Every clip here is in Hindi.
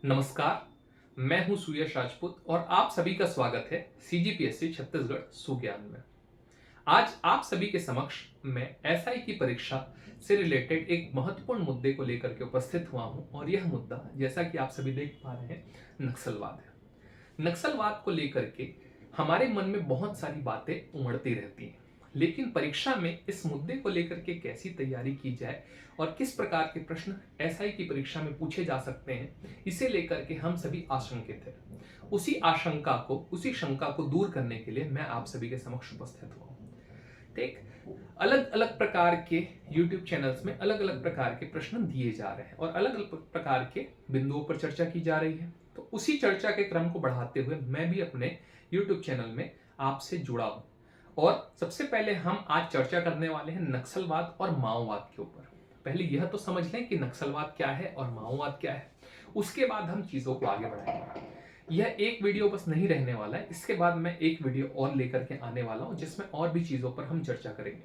नमस्कार, मैं हूं सुयश राजपूत और आप सभी का स्वागत है सीजीपीएससी छत्तीसगढ़ सुज्ञान में। आज आप सभी के समक्ष मैं एसआई की परीक्षा से रिलेटेड एक महत्वपूर्ण मुद्दे को लेकर के उपस्थित हुआ हूं और यह मुद्दा, जैसा कि आप सभी देख पा रहे हैं, नक्सलवाद है। नक्सलवाद को लेकर के हमारे मन में बहुत सारी बातें उमड़ती रहती हैं, लेकिन परीक्षा में इस मुद्दे को लेकर के कैसी तैयारी की जाए और किस प्रकार के प्रश्न एसआई की परीक्षा में पूछे जा सकते हैं, इसे लेकर के हम सभी आशंकित हैं। उसी शंका को दूर करने के लिए मैं आप सभी के समक्ष उपस्थित हुआ हूं। ठीक, अलग अलग प्रकार के YouTube चैनल्स में अलग अलग प्रकार के प्रश्न दिए जा रहे हैं और अलग अलग प्रकार के बिंदुओं पर चर्चा की जा रही है। तो उसी चर्चा के क्रम को बढ़ाते हुए मैं भी अपने YouTube चैनल में आपसे जुड़ा हूं और सबसे पहले हम आज चर्चा करने वाले हैं नक्सलवाद और माओवाद के ऊपर। पहले यह तो समझ लें कि नक्सलवाद क्या है और माओवाद क्या है, उसके बाद हम चीजों को आगे बढ़ाएंगे। यह एक वीडियो बस नहीं रहने वाला है, इसके बाद मैं एक वीडियो और लेकर के आने वाला हूं जिसमें और भी चीजों पर हम चर्चा करेंगे।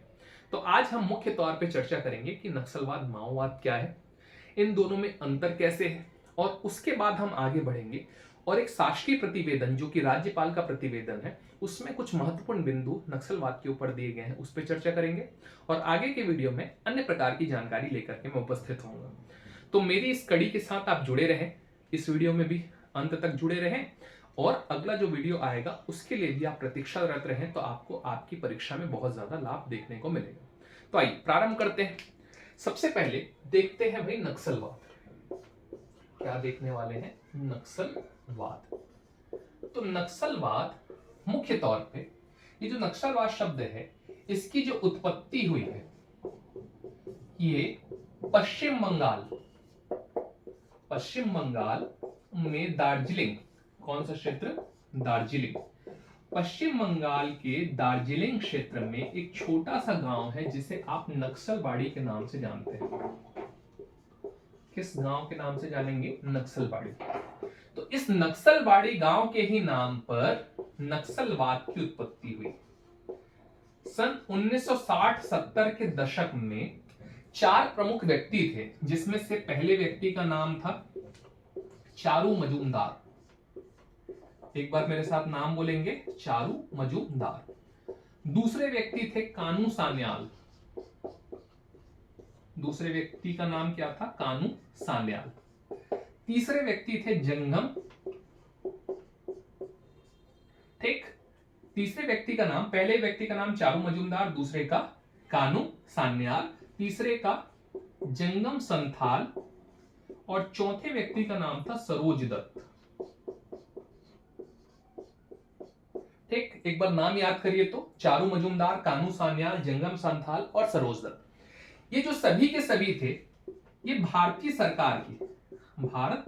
तो आज हम मुख्य तौर पे चर्चा करेंगे कि नक्सलवाद माओवाद क्या है, इन दोनों में अंतर कैसे है, और उसके बाद हम आगे बढ़ेंगे और एक शासकीय प्रतिवेदन जो कि राज्यपाल का प्रतिवेदन है, उसमें कुछ महत्वपूर्ण बिंदु नक्सलवाद के ऊपर दिए गए हैं, उस पर चर्चा करेंगे और आगे के वीडियो में अन्य प्रकार की जानकारी लेकर के मैं उपस्थित होऊंगा। तो मेरी इस कड़ी के साथ आप जुड़े रहें, इस वीडियो में भी अंत तक जुड़े रहें और अगला जो वीडियो आएगा उसके लिए भी आप प्रतीक्षारत रहें, तो आपको आपकी परीक्षा में बहुत ज्यादा लाभ देखने को मिलेगा। तो आइए प्रारंभ करते हैं। सबसे पहले देखते हैं भाई नक्सलवाद क्या देखने वाले हैं। नक्सलवाद, तो नक्सलवाद मुख्य तौर पे ये जो नक्सलवाद शब्द है, इसकी जो उत्पत्ति हुई है ये पश्चिम बंगाल में दार्जिलिंग, कौन सा क्षेत्र, दार्जिलिंग, पश्चिम बंगाल के दार्जिलिंग क्षेत्र में एक छोटा सा गांव है जिसे आप नक्सलबाड़ी के नाम से जानते हैं। किस गांव के नाम से जानेंगे, नक्सलबाड़ी। तो इस नक्सलबाड़ी गांव के ही नाम पर नक्सलवाद की उत्पत्ति हुई। सन 1960-70 के दशक में 4 प्रमुख व्यक्ति थे, जिसमें से पहले व्यक्ति का नाम था चारू मजूमदार। एक बार मेरे साथ नाम बोलेंगे, चारू मजूमदार। दूसरे व्यक्ति थे कानू सान्याल। दूसरे व्यक्ति का नाम क्या था, कानू सान्याल। तीसरे व्यक्ति थे जंगम, ठीक, तीसरे व्यक्ति का नाम, पहले व्यक्ति का नाम चारू मजूमदार, दूसरे का कानू सान्याल, तीसरे का जंगम संथाल और चौथे व्यक्ति का नाम था सरोज दत्त। ठीक, एक बार नाम याद करिए तो, चारू मजूमदार, कानू सान्याल, जंगम संथाल और सरोज दत्त। ये जो सभी के सभी थे, ये भारतीय सरकार की, भारत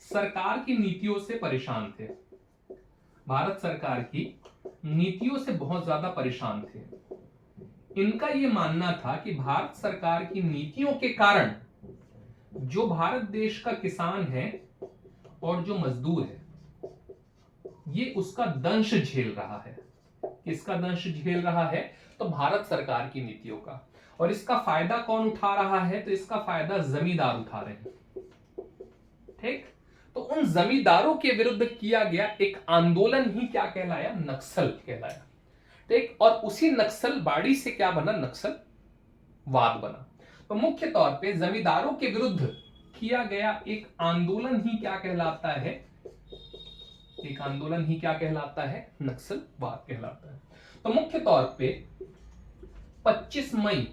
सरकार की नीतियों से परेशान थे। भारत सरकार की नीतियों से बहुत ज्यादा परेशान थे। इनका यह मानना था कि भारत सरकार की नीतियों के कारण जो भारत देश का किसान है और जो मजदूर है, ये उसका दंश झेल रहा है। किसका दंश झेल रहा है, तो भारत सरकार की नीतियों का। और इसका फायदा कौन उठा रहा है, तो इसका फायदा जमींदार उठा रहे हैं। ठीक, तो उन जमींदारों के विरुद्ध किया गया एक आंदोलन ही क्या कहलाया, नक्सल कहलाया। ठीक, और उसी नक्सलबाड़ी से क्या बना, नक्सलवाद बना। तो मुख्य तौर पे जमींदारों के विरुद्ध किया गया एक आंदोलन ही क्या कहलाता है, एक आंदोलन ही क्या कहलाता है, नक्सलवाद कहलाता है। तो मुख्य तौर पे 25 मई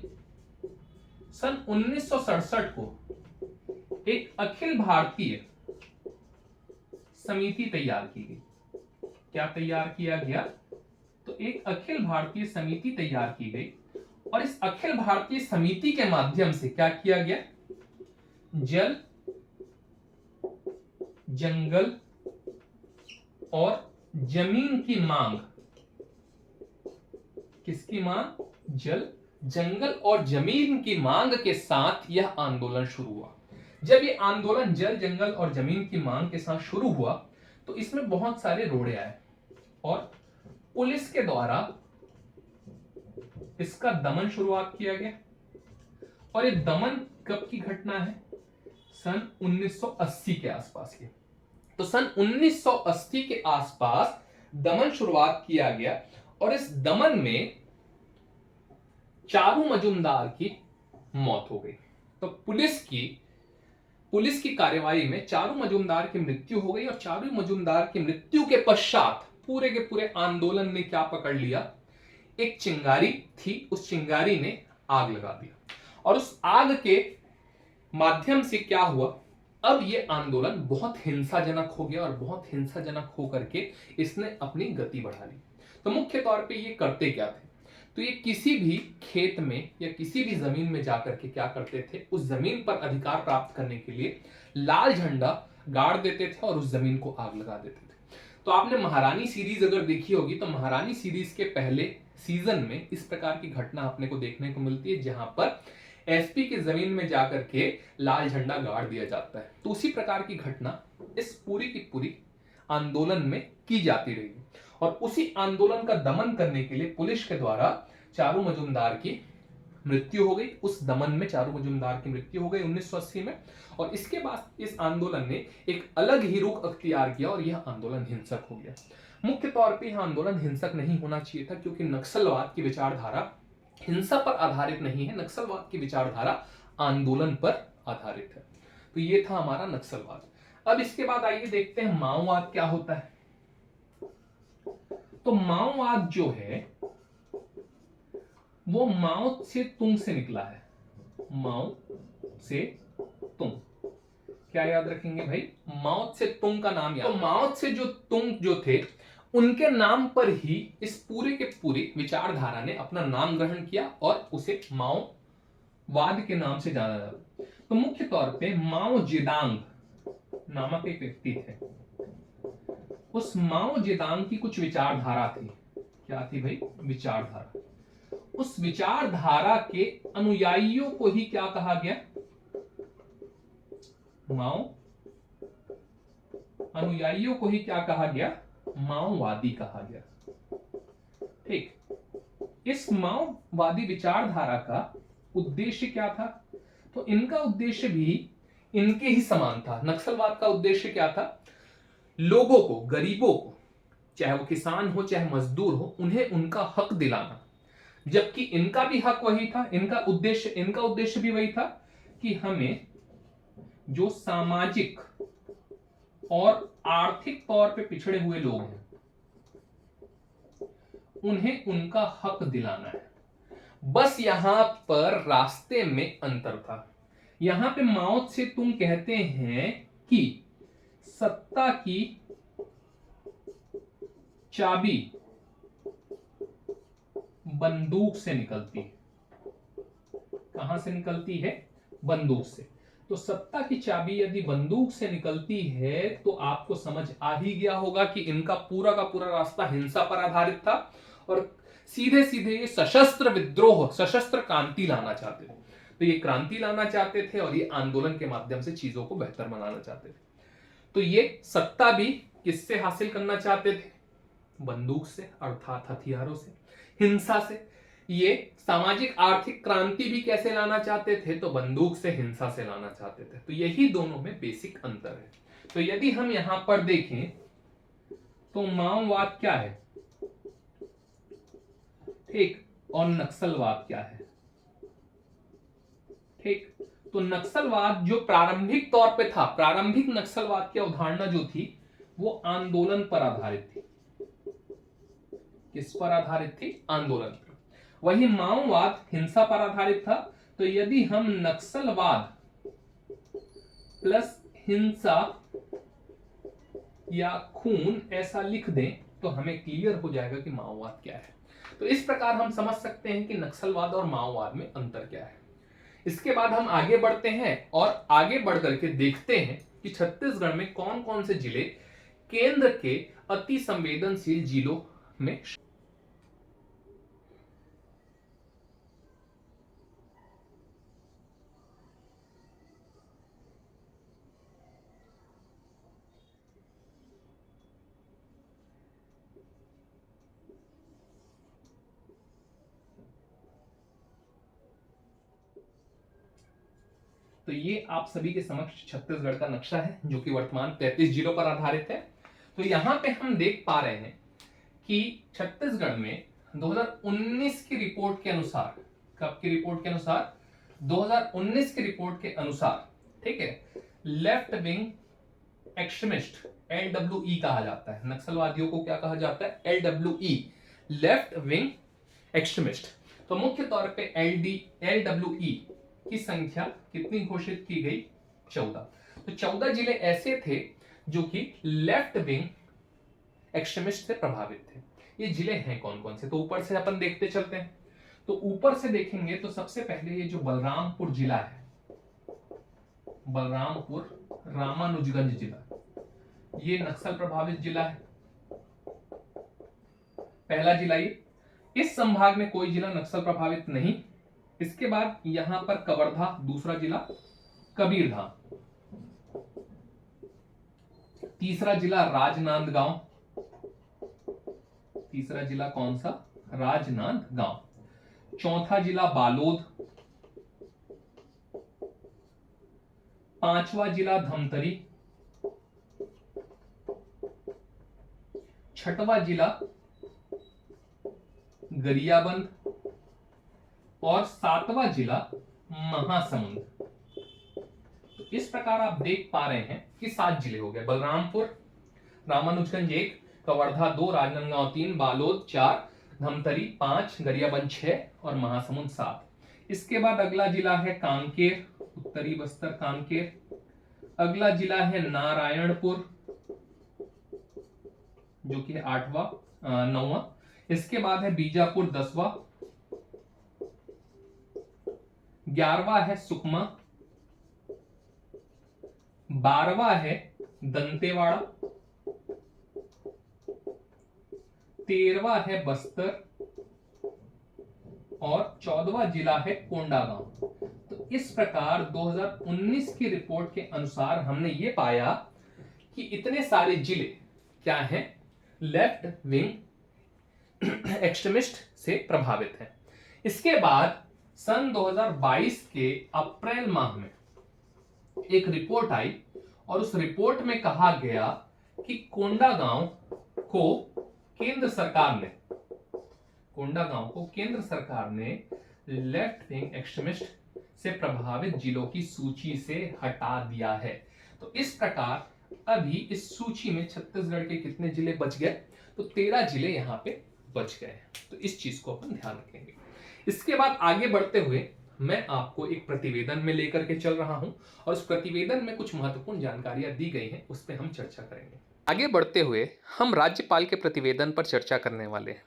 सन 1967 को एक अखिल भारतीय समिति तैयार की गई। क्या तैयार किया गया, तो एक अखिल भारतीय समिति तैयार की गई और इस अखिल भारतीय समिति के माध्यम से क्या किया गया, जल, जंगल और जमीन की मांग, किसकी मांग, जल, जंगल और जमीन की मांग के साथ यह आंदोलन शुरू हुआ। जब यह आंदोलन जल, जंगल और जमीन की मांग के साथ शुरू हुआ तो इसमें बहुत सारे रोड़े आए और पुलिस के द्वारा इसका दमन शुरुआत किया गया। और ये दमन कब की घटना है, सन 1980 के आसपास की। तो सन 1980 के आसपास दमन शुरुआत किया गया और इस दमन में चारू मजुमदार की मौत हो गई। तो पुलिस की कार्यवाही में चारू मजुमदार की मृत्यु हो गई और चारू मजुमदार की मृत्यु के पश्चात पूरे के पूरे आंदोलन ने क्या पकड़ लिया, एक चिंगारी थी, उस चिंगारी ने आग लगा दिया और उस आग के माध्यम से क्या हुआ, अब ये आंदोलन बहुत हिंसाजनक हो गया और बहुत हिंसाजनक होकर के इसने अपनी गति बढ़ा ली। तो मुख्य तौर पे ये करते क्या थे, तो ये किसी भी खेत में या किसी भी जमीन में जाकर के क्या करते थे, उस जमीन पर अधिकार प्राप्त करने के लिए लाल झंडा गाड़ देते थे और उस जमीन को आग लगा देते थे। तो आपने महारानी सीरीज अगर देखी होगी तो महारानी सीरीज के पहले सीजन में इस प्रकार की घटना अपने को देखने को मिलती है, जहां पर एसपी की जमीन में जाकर के लाल झंडा गाड़ दिया जाता है। तो उसी प्रकार की घटना इस पूरी की पूरी आंदोलन में की जाती रही और उसी आंदोलन का दमन करने के लिए पुलिस के द्वारा चारू मजुमदार की मृत्यु हो गई। उस दमन में चारू मजुमदार की मृत्यु हो गई 1980 में और इसके बाद इस आंदोलन ने एक अलग ही रुख अख्तियार किया और यह आंदोलन हिंसक हो गया। मुख्य तौर पर यह आंदोलन हिंसक नहीं होना चाहिए था, क्योंकि नक्सलवाद की विचारधारा हिंसा पर आधारित नहीं है, नक्सलवाद की विचारधारा आंदोलन पर आधारित है। तो ये था हमारा नक्सलवाद। अब इसके बाद आइए देखते हैं माओवाद क्या होता है। तो माओवाद जो है वो माओ से तुंग से निकला है। माओ से तुंग, क्या याद रखेंगे भाई, माओ से तुंग का नाम याद। तो माओ से जो तुंग जो थे उनके नाम पर ही इस पूरे के पूरी विचारधारा ने अपना नाम ग्रहण किया और उसे माओवाद के नाम से जाना जाता। तो मुख्य तौर पे माओ जेदांग नामक एक व्यक्ति थे, उस माओ जेदांग की कुछ विचारधारा थी। क्या थी भाई, विचारधारा। उस विचारधारा के अनुयायियों को ही क्या कहा गया, माओ अनुयायियों को ही क्या कहा गया, माओवादी कहा गया। ठीक, इस माओवादी विचारधारा का उद्देश्य क्या था, तो इनका उद्देश्य भी इनके ही समान था। नक्सलवाद का उद्देश्य क्या था, लोगों को, गरीबों को, चाहे वो किसान हो चाहे मजदूर हो, उन्हें उनका हक दिलाना। जबकि इनका भी हक वही था, इनका उद्देश्य भी वही था कि हमें जो सामाजिक और आर्थिक तौर पे पिछड़े हुए लोग हैं उन्हें उनका हक दिलाना है। बस यहां पर रास्ते में अंतर था। यहां पे माओ से तुम कहते हैं कि सत्ता की चाबी बंदूक से निकलती है। कहां से निकलती है, बंदूक से। तो सत्ता की चाबी यदि बंदूक से निकलती है तो आपको समझ आ ही गया होगा कि इनका पूरा का पूरा रास्ता हिंसा पर आधारित था और सीधे सीधे ये सशस्त्र विद्रोह, सशस्त्र क्रांति लाना चाहते थे। तो ये क्रांति लाना चाहते थे और ये आंदोलन के माध्यम से चीजों को बेहतर बनाना चाहते थे। तो ये सत्ता भी किससे हासिल करना चाहते थे, बंदूक से, अर्थात हथियारों से, हिंसा से। ये सामाजिक आर्थिक क्रांति भी कैसे लाना चाहते थे, तो बंदूक से, हिंसा से लाना चाहते थे। तो यही दोनों में बेसिक अंतर है। तो यदि हम यहां पर देखें तो माओवाद क्या है, ठीक, और नक्सलवाद क्या है, ठीक। तो नक्सलवाद जो प्रारंभिक तौर पे था, प्रारंभिक नक्सलवाद की अवधारणा जो थी वो आंदोलन पर आधारित थी। किस पर आधारित थी, आंदोलन पर। वही माओवाद हिंसा पर आधारित था। तो यदि हम नक्सलवाद प्लस हिंसा या खून ऐसा लिख दें तो हमें क्लियर हो जाएगा कि माओवाद क्या है। तो इस प्रकार हम समझ सकते हैं कि नक्सलवाद और माओवाद में अंतर क्या है। इसके बाद हम आगे बढ़ते हैं और आगे बढ़ करके देखते हैं कि छत्तीसगढ़ में कौन कौन से जिले केंद्र के अति संवेदनशील जिलों में तो ये आप सभी के समक्ष छत्तीसगढ़ का नक्शा है जो कि वर्तमान 33 जिलों पर आधारित है। तो यहाँ पे हम देख पा रहे हैं कि छत्तीसगढ़ में 2019 की रिपोर्ट के अनुसार, कब की रिपोर्ट के अनुसार, 2019 की रिपोर्ट के अनुसार, ठीक है, लेफ्ट विंग एक्सट्रीमिस्ट LWE कहा जाता है, नक्सलवादियों को क्या कहा जाता है, LWE, लेफ्ट विंग एक्सट्रीमिस्ट। तो मुख्य तौर पे LWE की संख्या कितनी घोषित की गई, 14। तो 14 जिले ऐसे थे जो कि लेफ्ट विंग एक्सट्रीमिस्ट से प्रभावित थे। ये जिले हैं कौन कौन से, तो ऊपर से अपन देखते चलते हैं। तो ऊपर से देखेंगे तो सबसे पहले ये जो बलरामपुर जिला है, बलरामपुर रामानुजगंज जिला, ये नक्सल प्रभावित जिला है, पहला जिला ये। इस संभाग में कोई जिला नक्सल प्रभावित नहीं। इसके बाद यहां पर कवर्धा, दूसरा जिला कबीरधाम, तीसरा जिला राजनांदगांव, तीसरा जिला कौन सा, राजनांदगांव, चौथा जिला बालोद, पांचवा जिला धमतरी, छठवां जिला गरियाबंद और सातवां जिला महासमुंद। तो इस प्रकार आप देख पा रहे हैं कि 7 जिले हो गए, बलरामपुर रामानुजगंज 1, कवर्धा 2, राजनांदगांव 3, बालोद 4, धमतरी 5, गरियाबंद 6 और महासमुंद 7। इसके बाद अगला जिला है कांकेर, उत्तरी बस्तर कांकेर। अगला जिला है नारायणपुर जो कि 8वां 9वां। इसके बाद है बीजापुर 10वां, 11वां है सुकमा, 12वां है दंतेवाड़ा, 13वां है बस्तर और 14वां जिला है कोंडागांव। तो इस प्रकार 2019 की रिपोर्ट के अनुसार हमने ये पाया कि इतने सारे जिले क्या हैं, लेफ्ट विंग एक्सट्रीमिस्ट से प्रभावित हैं। इसके बाद सन 2022 के अप्रैल माह में एक रिपोर्ट आई और उस रिपोर्ट में कहा गया कि कोंडागांव को केंद्र सरकार ने लेफ्ट विंग एक्सट्रीमिस्ट से प्रभावित जिलों की सूची से हटा दिया है। तो इस प्रकार अभी इस सूची में छत्तीसगढ़ के कितने जिले बच गए, तो 13 जिले यहां पे बच गए। तो इस चीज को अपन ध्यान रखेंगे। इसके बाद आगे बढ़ते हुए मैं आपको एक प्रतिवेदन में लेकर के चल रहा हूं और उस प्रतिवेदन में कुछ महत्वपूर्ण जानकारियां दी गई हैं, उस पर हम चर्चा करेंगे। आगे बढ़ते हुए हम राज्यपाल के प्रतिवेदन पर चर्चा करने वाले हैं।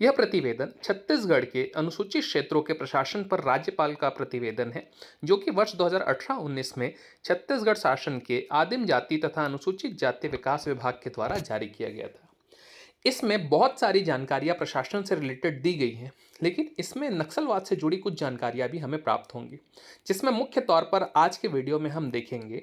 यह प्रतिवेदन छत्तीसगढ़ के अनुसूचित क्षेत्रों के प्रशासन पर राज्यपाल का प्रतिवेदन है, जो कि वर्ष 2018-19 में छत्तीसगढ़ शासन के आदिम जाति तथा अनुसूचित जाति विकास विभाग के द्वारा जारी किया गया था। इसमें बहुत सारी जानकारियां प्रशासन से रिलेटेड दी गई हैं, लेकिन इसमें नक्सलवाद से जुड़ी कुछ जानकारियां भी हमें प्राप्त होंगी, जिसमें मुख्य तौर पर आज के वीडियो में हम देखेंगे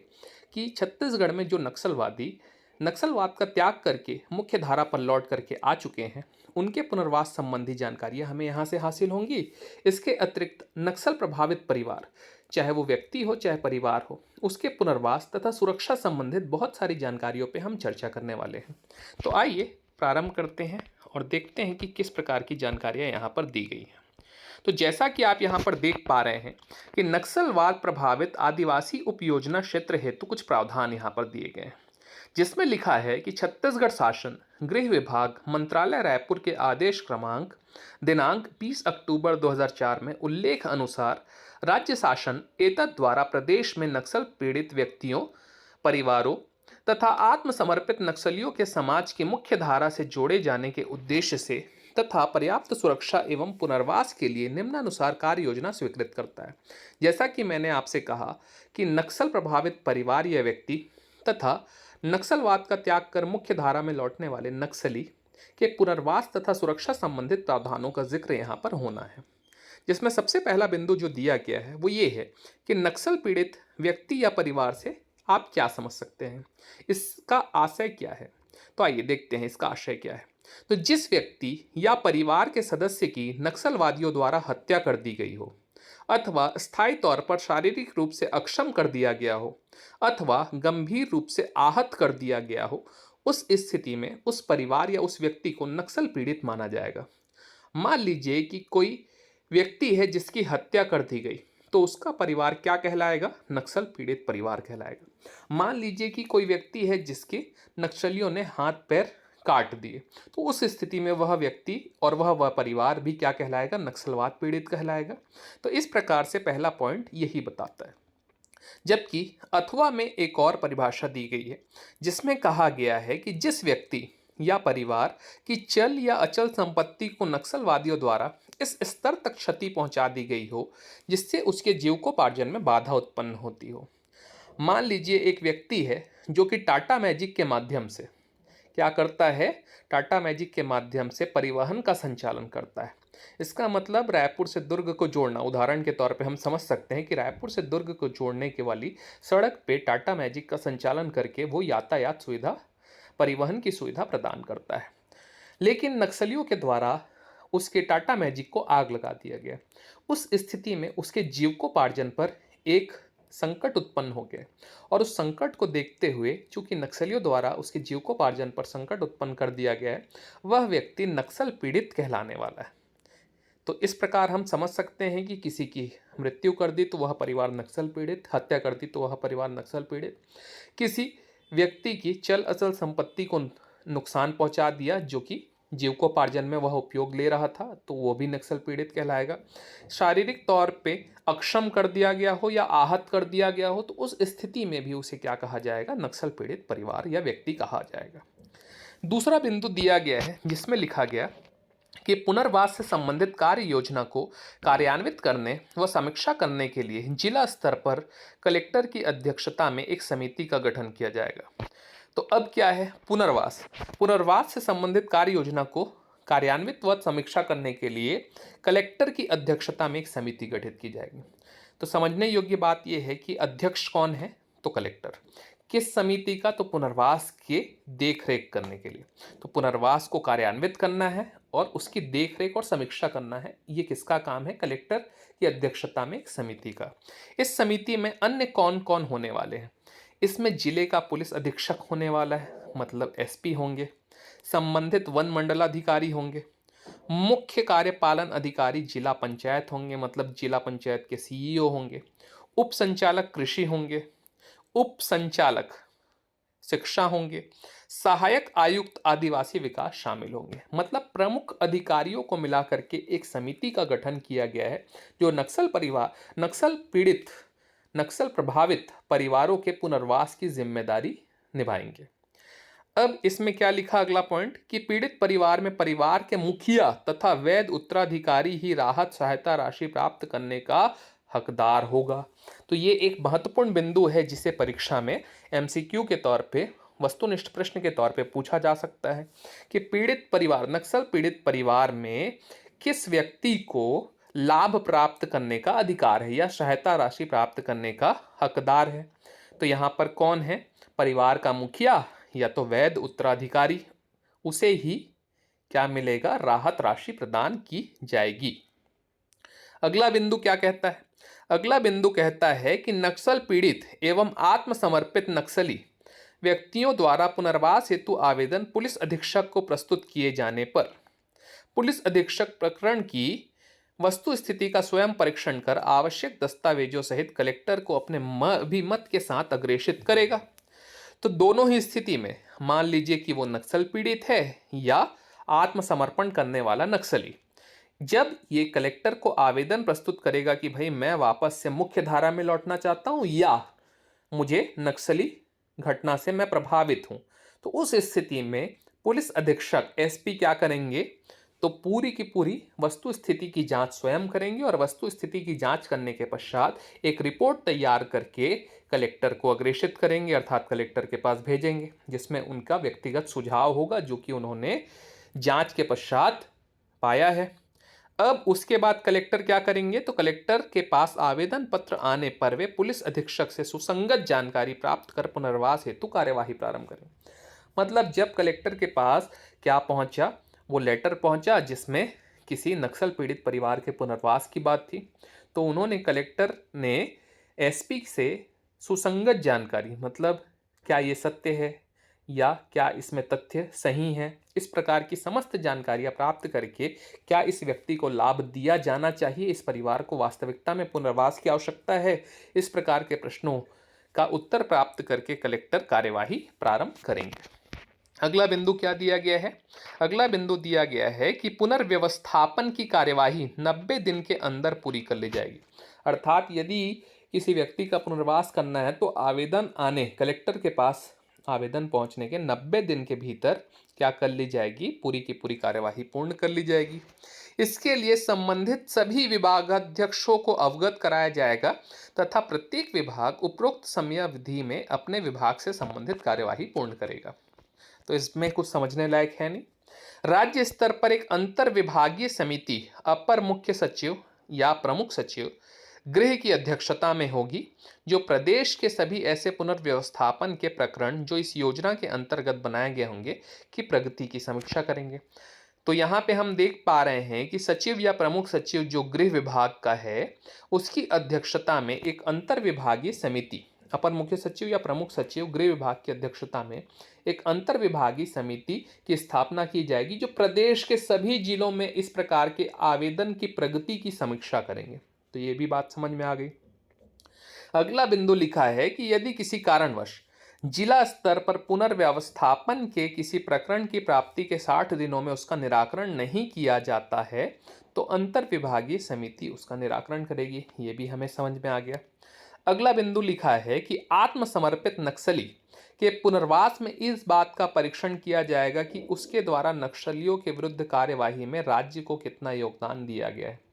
कि छत्तीसगढ़ में जो नक्सलवादी नक्सलवाद का त्याग करके मुख्य धारा पर लौट करके आ चुके हैं, उनके पुनर्वास संबंधी जानकारियां हमें यहाँ से हासिल होंगी। इसके अतिरिक्त नक्सल प्रभावित परिवार, चाहे वो व्यक्ति हो चाहे परिवार हो, उसके पुनर्वास तथा सुरक्षा संबंधित बहुत सारी जानकारियों पे हम चर्चा करने वाले हैं। तो आइए प्रारंभ करते हैं और देखते हैं कि किस प्रकार की जानकारियाँ यहाँ पर दी गई हैं। तो जैसा कि आप यहाँ पर देख पा रहे हैं कि नक्सलवाद प्रभावित आदिवासी उपयोजना क्षेत्र हेतु कुछ प्रावधान यहाँ पर दिए गए हैं, जिसमें लिखा है कि छत्तीसगढ़ शासन गृह विभाग मंत्रालय रायपुर के आदेश क्रमांक दिनांक 20 अक्टूबर 2004 में उल्लेख अनुसार राज्य शासन एतद द्वारा प्रदेश में नक्सल पीड़ित व्यक्तियों, परिवारों तथा आत्मसमर्पित नक्सलियों के समाज की मुख्य धारा से जोड़े जाने के उद्देश्य से तथा पर्याप्त सुरक्षा एवं पुनर्वास के लिए निम्नानुसार कार्य योजना स्वीकृत करता है। जैसा कि मैंने आपसे कहा कि नक्सल प्रभावित परिवार या व्यक्ति तथा नक्सलवाद का त्याग कर मुख्य धारा में लौटने वाले नक्सली के पुनर्वास तथा सुरक्षा संबंधित प्रावधानों का जिक्र यहाँ पर होना है, जिसमें सबसे पहला बिंदु जो दिया गया है वो ये है कि नक्सल पीड़ित व्यक्ति या परिवार से आप क्या समझ सकते हैं, इसका आशय क्या है। तो आइए देखते हैं इसका आशय क्या है। तो जिस व्यक्ति या परिवार के सदस्य की नक्सलवादियों द्वारा हत्या कर दी गई हो अथवा स्थायी तौर पर शारीरिक रूप से अक्षम कर दिया गया हो अथवा गंभीर रूप से आहत कर दिया गया हो, उस स्थिति में उस परिवार या उस व्यक्ति को नक्सल पीड़ित माना जाएगा। मान लीजिए कि कोई व्यक्ति है जिसकी हत्या कर दी गई, तो उसका परिवार क्या कहलाएगा? नक्सल पीड़ित परिवार कहलाएगा। मान लीजिए कि कोई व्यक्ति है जिसके नक्सलियों ने हाथ पैर काट दिए, तो उस स्थिति में वह व्यक्ति और वह परिवार भी क्या कहलाएगा? नक्सलवाद पीड़ित कहलाएगा। तो इस प्रकार से पहला पॉइंट यही बताता है। जबकि अथवा में एक और परिभाषा दी गई है जिसमें कहा गया है कि जिस व्यक्ति या परिवार की चल या अचल संपत्ति को नक्सलवादियों द्वारा इस स्तर तक क्षति पहुंचा दी गई हो जिससे उसके जीविकोपार्जन में बाधा उत्पन्न होती हो। मान लीजिए एक व्यक्ति है जो कि टाटा मैजिक के माध्यम से क्या करता है? टाटा मैजिक के माध्यम से परिवहन का संचालन करता है। इसका मतलब रायपुर से दुर्ग को जोड़ना, उदाहरण के तौर पे हम समझ सकते हैं कि रायपुर से दुर्ग को जोड़ने के वाली सड़क पे टाटा मैजिक का संचालन करके वो यातायात सुविधा, परिवहन की सुविधा प्रदान करता है। लेकिन नक्सलियों के द्वारा उसके टाटा मैजिक को आग लगा दिया गया। उस स्थिति में उसके जीविकोपार्जन पर एक संकट उत्पन्न हो गया और उस संकट को देखते हुए, चूंकि नक्सलियों द्वारा उसके जीविकोपार्जन पर संकट उत्पन्न कर दिया गया है, वह व्यक्ति नक्सल पीड़ित कहलाने वाला है। तो इस प्रकार हम समझ सकते हैं कि किसी की मृत्यु कर दी तो वह परिवार नक्सल पीड़ित, हत्या कर दी तो वह परिवार नक्सल पीड़ित, किसी व्यक्ति की चल अचल संपत्ति को नुकसान पहुंचा दिया जो कि जीविकोपार्जन में वह उपयोग ले रहा था, तो वो भी नक्सल पीड़ित कहलाएगा। शारीरिक तौर पे अक्षम कर दिया गया हो या आहत कर दिया गया हो, तो उस स्थिति में भी उसे क्या कहा जाएगा? नक्सल पीड़ित परिवार या व्यक्ति कहा जाएगा। दूसरा बिंदु दिया गया है जिसमें लिखा गया कि पुनर्वास से संबंधित कार्य योजना को कार्यान्वित करने व समीक्षा करने के लिए जिला स्तर पर कलेक्टर की अध्यक्षता में एक समिति का गठन किया जाएगा। तो अब क्या है? पुनर्वास। पुनर्वास से संबंधित कार्य योजना को कार्यान्वित व समीक्षा करने के लिए कलेक्टर की अध्यक्षता में एक समिति गठित की जाएगी। तो समझने योग्य बात यह है कि अध्यक्ष कौन है? तो कलेक्टर। किस समिति का? तो पुनर्वास के देखरेख करने के लिए। तो पुनर्वास को कार्यान्वित करना है और उसकी देखरेख और समीक्षा करना है, ये किसका काम है? कलेक्टर की अध्यक्षता में एक समिति का। इस समिति में अन्य कौन कौन होने वाले हैं? इसमें जिले का पुलिस अधीक्षक होने वाला है, मतलब एसपी होंगे, संबंधित वन मंडलाधिकारी होंगे, मुख्य कार्यपालन अधिकारी जिला पंचायत होंगे, मतलब जिला पंचायत के सीईओ होंगे, उप संचालक कृषि होंगे, उप संचालक शिक्षा होंगे, सहायक आयुक्त आदिवासी विकास शामिल होंगे। मतलब प्रमुख अधिकारियों को मिलाकर के एक समिति का गठन किया गया है जो नक्सल पीड़ित, नक्सल प्रभावित परिवारों के पुनर्वास की जिम्मेदारी निभाएंगे। अब इसमें क्या लिखा? अगला पॉइंट कि पीड़ित परिवार में परिवार के मुखिया तथा वैध उत्तराधिकारी ही राहत सहायता राशि प्राप्त करने का हकदार होगा। तो ये एक महत्वपूर्ण बिंदु है जिसे परीक्षा में एमसीक्यू के तौर पे, वस्तुनिष्ठ प्रश्न के तौर पे पूछा जा सकता है कि पीड़ित परिवार, नक्सल पीड़ित परिवार में किस व्यक्ति को लाभ प्राप्त करने का अधिकार है या सहायता राशि प्राप्त करने का हकदार है। तो यहाँ पर कौन है? परिवार का मुखिया या तो वैध उत्तराधिकारी, उसे ही क्या मिलेगा? राहत राशि प्रदान की जाएगी। अगला बिंदु क्या कहता है? अगला बिंदु कहता है कि नक्सल पीड़ित एवं आत्मसमर्पित नक्सली व्यक्तियों द्वारा पुनर्वास हेतु आवेदन पुलिस अधीक्षक को प्रस्तुत किए जाने पर पुलिस अधीक्षक प्रकरण की वस्तु स्थिति का स्वयं परीक्षण कर आवश्यक दस्तावेजों सहित कलेक्टर को अपने अभिमत के साथ अग्रेषित करेगा। तो दोनों ही स्थिति में मान लीजिए कि वो नक्सल पीड़ित है या आत्मसमर्पण करने वाला नक्सली, जब ये कलेक्टर को आवेदन प्रस्तुत करेगा कि भाई मैं वापस से मुख्य धारा में लौटना चाहता हूं या मुझे नक्सली घटना से मैं प्रभावित हूं, तो उस स्थिति में पुलिस अधीक्षक एसपी क्या करेंगे? तो पूरी की पूरी वस्तु स्थिति की जांच स्वयं करेंगे और वस्तु स्थिति की जांच करने के पश्चात एक रिपोर्ट तैयार करके कलेक्टर को अग्रेषित करेंगे, अर्थात कलेक्टर के पास भेजेंगे, जिसमें उनका व्यक्तिगत सुझाव होगा जो कि उन्होंने जांच के पश्चात पाया है। अब उसके बाद कलेक्टर क्या करेंगे? तो कलेक्टर के पास आवेदन पत्र आने पर वे पुलिस अधीक्षक से सुसंगत जानकारी प्राप्त कर पुनर्वास हेतु कार्यवाही प्रारंभ करें। मतलब जब कलेक्टर के पास क्या पहुंचा? वो लेटर पहुंचा जिसमें किसी नक्सल पीड़ित परिवार के पुनर्वास की बात थी। तो उन्होंने कलेक्टर ने एसपी से सुसंगत जानकारी, मतलब क्या ये सत्य है या क्या इसमें तथ्य सही हैं, इस प्रकार की समस्त जानकारियां प्राप्त करके क्या इस व्यक्ति को लाभ दिया जाना चाहिए, इस परिवार को वास्तविकता में पुनर्वास की आवश्यकता है, इस प्रकार के प्रश्नों का उत्तर प्राप्त करके कलेक्टर कार्यवाही प्रारंभ करेंगे। अगला बिंदु क्या दिया गया है? अगला बिंदु दिया गया है कि पुनर्व्यवस्थापन की कार्यवाही 90 दिन के अंदर पूरी कर ली जाएगी। अर्थात यदि किसी व्यक्ति का पुनर्वास करना है तो आवेदन आने, कलेक्टर के पास आवेदन पहुंचने के 90 दिन के भीतर क्या कर ली जाएगी? पूरी की पूरी कार्यवाही पूर्ण कर ली जाएगी। इसके लिए संबंधित सभी विभागाध्यक्षों को अवगत कराया जाएगा तथा प्रत्येक विभाग उपरोक्त समयावधि में अपने विभाग से संबंधित कार्यवाही पूर्ण करेगा। तो इसमें कुछ समझने लायक है नहीं। राज्य स्तर पर एक अंतर विभागीय समिति अपर मुख्य सचिव या प्रमुख सचिव गृह की अध्यक्षता में होगी, जो प्रदेश के सभी ऐसे पुनर्व्यवस्थापन के प्रकरण जो इस योजना के अंतर्गत बनाए गए होंगे की प्रगति की समीक्षा करेंगे। तो यहाँ पे हम देख पा रहे हैं कि सचिव या प्रमुख सचिव जो गृह विभाग का है, उसकी अध्यक्षता में एक अंतर विभागीय समिति, अपर मुख्य सचिव या प्रमुख सचिव गृह विभाग की अध्यक्षता में एक अंतर विभागीय समिति की स्थापना की जाएगी, जो प्रदेश के सभी जिलों में इस प्रकार के आवेदन की प्रगति की समीक्षा करेंगे। तो ये भी बात समझ में आ गई। अगला बिंदु लिखा है कि यदि किसी कारणवश जिला स्तर पर पुनर्व्यवस्थापन के किसी प्रकरण की प्राप्ति के 60 दिनों में उसका निराकरण नहीं किया जाता है तो अंतर विभागीय समिति उसका निराकरण करेगी। ये भी हमें समझ में आ गया। अगला बिंदु लिखा है कि आत्मसमर्पित नक्सली के पुनर्वास में इस बात का परीक्षण किया जाएगा कि उसके द्वारा नक्सलियों के विरुद्ध कार्यवाही में राज्य को कितना योगदान दिया गया है।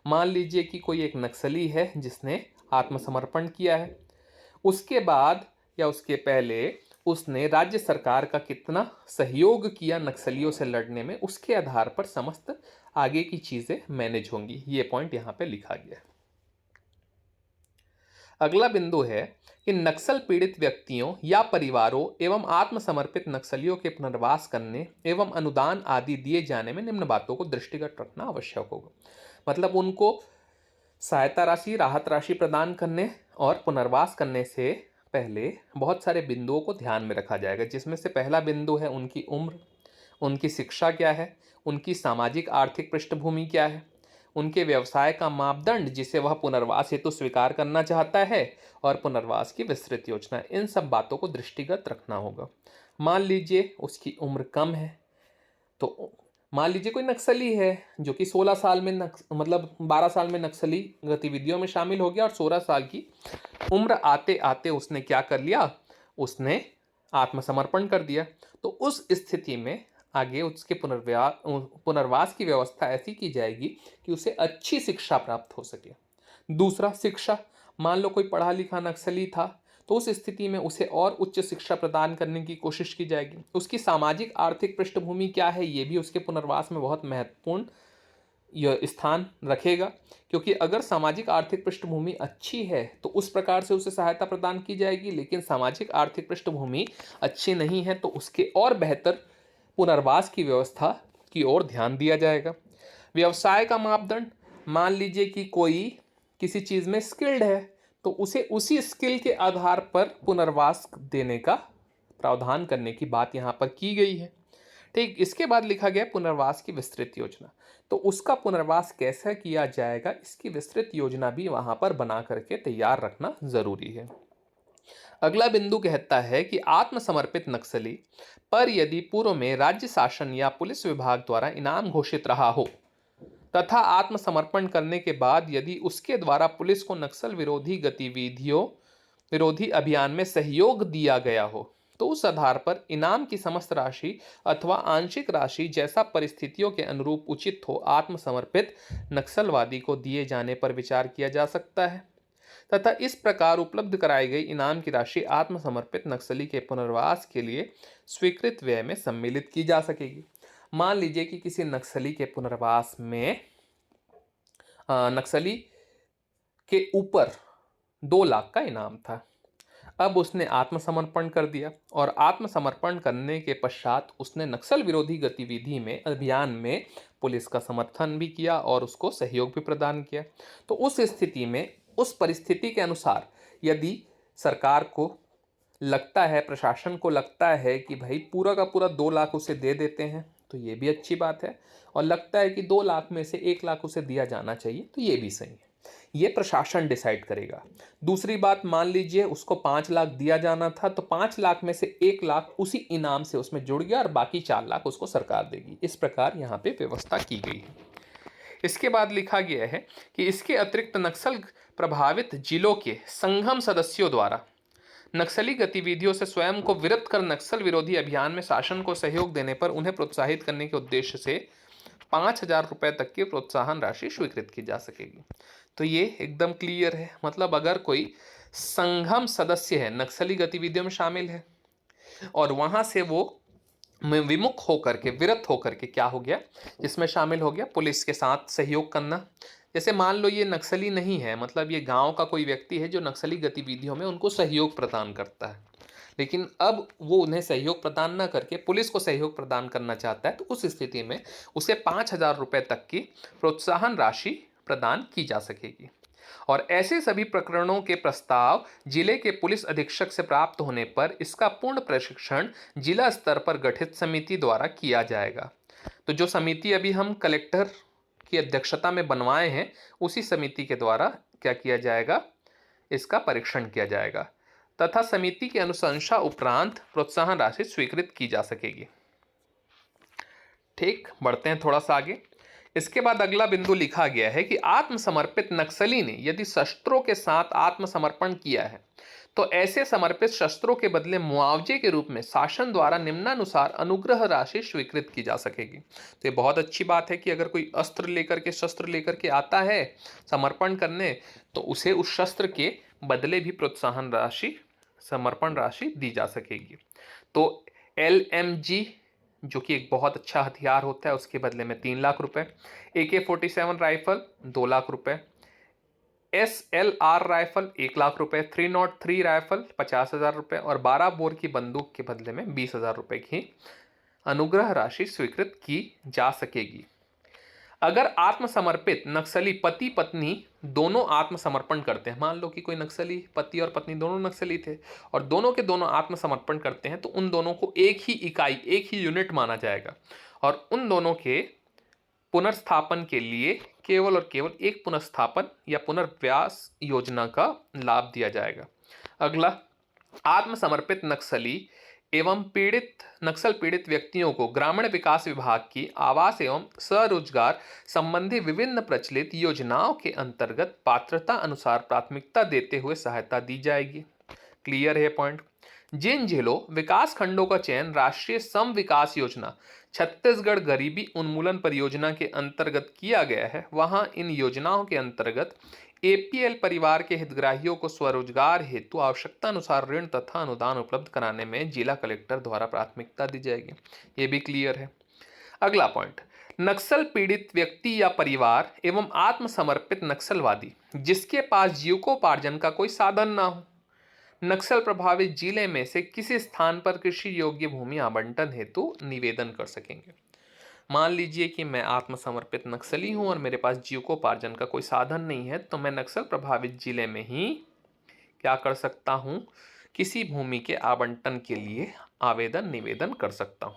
मान लीजिए कि कोई एक नक्सली है जिसने आत्मसमर्पण किया है, उसके बाद या उसके पहले उसने राज्य सरकार का कितना सहयोग किया नक्सलियों से लड़ने में, उसके आधार पर समस्त आगे की चीजें मैनेज होंगी। ये पॉइंट यहाँ पे लिखा गया है। अगला बिंदु है कि नक्सल पीड़ित व्यक्तियों या परिवारों एवं आत्मसमर्पित नक्सलियों के पुनर्वास करने एवं अनुदान आदि दिए जाने में निम्न बातों को दृष्टिगत रखना आवश्यक होगा। मतलब उनको सहायता राशि, राहत राशि प्रदान करने और पुनर्वास करने से पहले बहुत सारे बिंदुओं को ध्यान में रखा जाएगा, जिसमें से पहला बिंदु है उनकी उम्र, उनकी शिक्षा क्या है, उनकी सामाजिक आर्थिक पृष्ठभूमि क्या है, उनके व्यवसाय का मापदंड जिसे वह पुनर्वास हेतु स्वीकार करना चाहता है और पुनर्वास की विस्तृत योजना। इन सब बातों को दृष्टिगत रखना होगा। मान लीजिए उसकी उम्र कम है, तो मान लीजिए कोई नक्सली है जो कि 16 साल में मतलब 12 साल में नक्सली गतिविधियों में शामिल हो गया और 16 साल की उम्र आते आते उसने क्या कर लिया, उसने आत्मसमर्पण कर दिया। तो उस स्थिति में आगे उसके पुनर्वास की व्यवस्था ऐसी की जाएगी कि उसे अच्छी शिक्षा प्राप्त हो सके। दूसरा, शिक्षा। मान लो कोई पढ़ा लिखा नक्सली था तो उस स्थिति में उसे और उच्च शिक्षा प्रदान करने की कोशिश की जाएगी। उसकी सामाजिक आर्थिक पृष्ठभूमि क्या है, ये भी उसके पुनर्वास में बहुत महत्वपूर्ण यह स्थान रखेगा, क्योंकि अगर सामाजिक आर्थिक पृष्ठभूमि अच्छी है तो उस प्रकार से उसे सहायता प्रदान की जाएगी, लेकिन सामाजिक आर्थिक पृष्ठभूमि अच्छी नहीं है तो उसके और बेहतर पुनर्वास की व्यवस्था की ओर ध्यान दिया जाएगा। व्यवसाय का मापदंड, मान लीजिए कि कोई किसी चीज़ में स्किल्ड है तो उसे उसी स्किल के आधार पर पुनर्वास देने का प्रावधान करने की बात यहाँ पर की गई है। ठीक, इसके बाद लिखा गया पुनर्वास की विस्तृत योजना। तो उसका पुनर्वास कैसे किया जाएगा, इसकी विस्तृत योजना भी वहाँ पर बना करके तैयार रखना जरूरी है। अगला बिंदु कहता है कि आत्मसमर्पित नक्सली पर यदि पूर्व में राज्य शासन या पुलिस विभाग द्वारा इनाम घोषित रहा हो तथा आत्मसमर्पण करने के बाद यदि उसके द्वारा पुलिस को नक्सल विरोधी अभियान में सहयोग दिया गया हो तो उस आधार पर इनाम की समस्त राशि अथवा आंशिक राशि जैसा परिस्थितियों के अनुरूप उचित हो आत्मसमर्पित नक्सलवादी को दिए जाने पर विचार किया जा सकता है तथा इस प्रकार उपलब्ध कराई गई इनाम की राशि आत्मसमर्पित नक्सली के पुनर्वास के लिए स्वीकृत व्यय में सम्मिलित की जा सकेगी। मान लीजिए कि किसी नक्सली के पुनर्वास में नक्सली के ऊपर 2 लाख का इनाम था। अब उसने आत्मसमर्पण कर दिया और आत्मसमर्पण करने के पश्चात उसने नक्सल विरोधी गतिविधि में अभियान में पुलिस का समर्थन भी किया और उसको सहयोग भी प्रदान किया। तो उस स्थिति में, उस परिस्थिति के अनुसार यदि सरकार को लगता है, प्रशासन को लगता है कि भाई पूरा का पूरा 2 लाख उसे दे देते हैं, तो ये भी अच्छी बात है। और लगता है कि 2 लाख में से 1 लाख उसे दिया जाना चाहिए, तो ये भी सही है। ये प्रशासन डिसाइड करेगा। दूसरी बात, मान लीजिए उसको 5 लाख दिया जाना था, तो 5 लाख में से 1 लाख उसी इनाम से उसमें जुड़ गया और बाकी 4 लाख उसको सरकार देगी। इस प्रकार यहाँ पे व्यवस्था की गई है। इसके बाद लिखा गया है कि इसके अतिरिक्त नक्सल प्रभावित जिलों के संगम सदस्यों द्वारा नक्सली गतिविधियों से स्वयं को विरत कर नक्सल विरोधी अभियान में शासन को सहयोग देने पर उन्हें प्रोत्साहित करने के उद्देश्य से 5,000 रुपये तक की प्रोत्साहन राशि स्वीकृत की जा सकेगी। तो ये एकदम क्लियर है। मतलब अगर कोई संगम सदस्य है, नक्सली गतिविधियों में शामिल है और वहां से वो विमुख होकर के, विरत होकर के क्या हो गया, जिसमें शामिल हो गया पुलिस के साथ सहयोग करना। जैसे मान लो ये नक्सली नहीं है, मतलब ये गांव का कोई व्यक्ति है जो नक्सली गतिविधियों में उनको सहयोग प्रदान करता है, लेकिन अब वो उन्हें सहयोग प्रदान न करके पुलिस को सहयोग प्रदान करना चाहता है, तो उस स्थिति में उसे 5,000 रुपये तक की प्रोत्साहन राशि प्रदान की जा सकेगी। और ऐसे सभी प्रकरणों के प्रस्ताव जिले के पुलिस अधीक्षक से प्राप्त होने पर इसका पूर्ण प्रशिक्षण जिला स्तर पर गठित समिति द्वारा किया जाएगा। तो जो समिति अभी हम कलेक्टर की अध्यक्षता में बनवाए हैं, उसी समिति के द्वारा क्या किया जाएगा, इसका परीक्षण किया जाएगा तथा समिति की अनुशंसा उपरांत प्रोत्साहन राशि स्वीकृत की जा सकेगी। ठीक, बढ़ते हैं थोड़ा सा आगे। इसके बाद अगला बिंदु लिखा गया है कि आत्मसमर्पित नक्सली ने यदि शस्त्रों के साथ आत्मसमर्पण किया है तो ऐसे समर्पित शस्त्रों के बदले मुआवजे के रूप में शासन द्वारा निम्नानुसार अनुग्रह राशि स्वीकृत की जा सकेगी। तो ये बहुत अच्छी बात है कि अगर कोई अस्त्र लेकर के, शस्त्र लेकर के आता है समर्पण करने, तो उसे उस शस्त्र के बदले भी प्रोत्साहन राशि, समर्पण राशि दी जा सकेगी। तो LMG जो कि एक बहुत अच्छा हथियार होता है, उसके बदले में 3 लाख रुपए, AK-47 राइफल 2 लाख रुपए, SLR राइफल 1 लाख रुपए, 303 राइफल 50,000 रुपए और 12 बोर की बंदूक के बदले में 20,000 रुपए की अनुग्रह राशि स्वीकृत की जा सकेगी। अगर आत्मसमर्पित नक्सली पति पत्नी दोनों आत्मसमर्पण करते हैं, मान लो कि कोई नक्सली, पति और पत्नी दोनों नक्सली थे और दोनों के दोनों आत्मसमर्पण करते हैं, तो उन दोनों को एक ही इकाई, एक ही यूनिट माना जाएगा और उन दोनों के पुनर्स्थापन के लिए केवल और केवल एक पुनर्स्थापन या पुनर्व्यास योजना का लाभ दिया जाएगा। अगला, आत्मसमर्पित नक्सली एवं नक्सल पीड़ित व्यक्तियों को ग्रामीण विकास विभाग की आवास एवं स्वरोजगार संबंधी विभिन्न प्रचलित योजनाओं के अंतर्गत पात्रता अनुसार प्राथमिकता देते हुए सहायता दी जाएगी। क्लियर है पॉइंट। जिन जिलों विकास खंडों का चयन राष्ट्रीय सम विकास योजना छत्तीसगढ़ गरीबी उन्मूलन परियोजना के अंतर्गत किया गया है, वहां इन योजनाओं के अंतर्गत APL परिवार के हितग्राहियों को स्वरोजगार हेतु आवश्यकता अनुसार ऋण तथा अनुदान उपलब्ध कराने में जिला कलेक्टर द्वारा प्राथमिकता दी जाएगी। ये भी क्लियर है। अगला पॉइंट, नक्सल पीड़ित व्यक्ति या परिवार एवं आत्मसमर्पित नक्सलवादी जिसके पास जीविकोपार्जन का कोई साधन ना हो, नक्सल प्रभावित जिले में से किसी स्थान पर कृषि योग्य भूमि आवंटन हेतु निवेदन कर सकेंगे। मान लीजिए कि मैं आत्मसमर्पित नक्सली हूं और मेरे पास जीविकोपार्जन का कोई साधन नहीं है, तो मैं नक्सल प्रभावित जिले में ही क्या कर सकता हूं, किसी भूमि के आवंटन के लिए निवेदन कर सकता हूं।